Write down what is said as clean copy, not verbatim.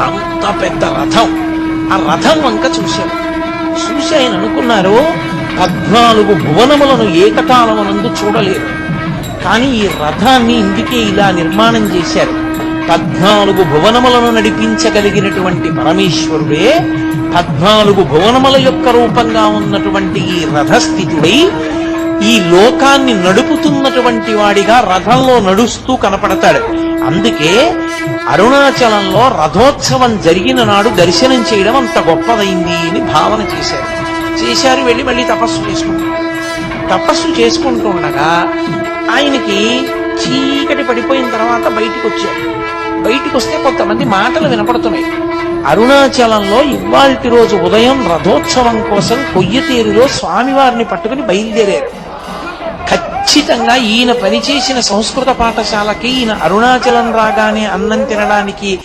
అంత పెద్ద రథం. ఆ రథం వంక చూశారు. చూసి ఆయన అనుకున్నారు, 14 భువనములను ఏకకాలమునందు చూడలేరు. కానీ ఈ రథాన్ని ఇందుకే ఇలా నిర్మాణం చేశారు. 14 భువనములను నడిపించగలిగినటువంటి పరమేశ్వరుడే 14 భువనముల యొక్క రూపంగా ఉన్నటువంటి ఈ రథస్థితుడై ఈ లోకాన్ని నడుపుతున్నటువంటి వాడిగా రథంలో నడుస్తూ కనపడతాడు. అందుకే అరుణాచలంలో రథోత్సవం జరిగిన నాడు దర్శనం చేయడం అంత గొప్పదైంది అని భావన చేశారు. వెళ్ళి మళ్ళీ తపస్సు చేసుకుంటుండగా ఆయనకి చీకటి పడిపోయిన తర్వాత బయటికి వస్తే కొంతమంది మాటలు వినపడుతున్నాయి. అరుణాచలంలో ఇవాల్టి రోజు ఉదయం రథోత్సవం కోసం కొయ్యతేరులో స్వామివారిని పట్టుకుని బయలుదేరారు. ఖచ్చితంగా ఈయన పనిచేసిన సంస్కృత పాఠశాలకి ఈయన అరుణాచలం రాగానే అన్నం తినడానికి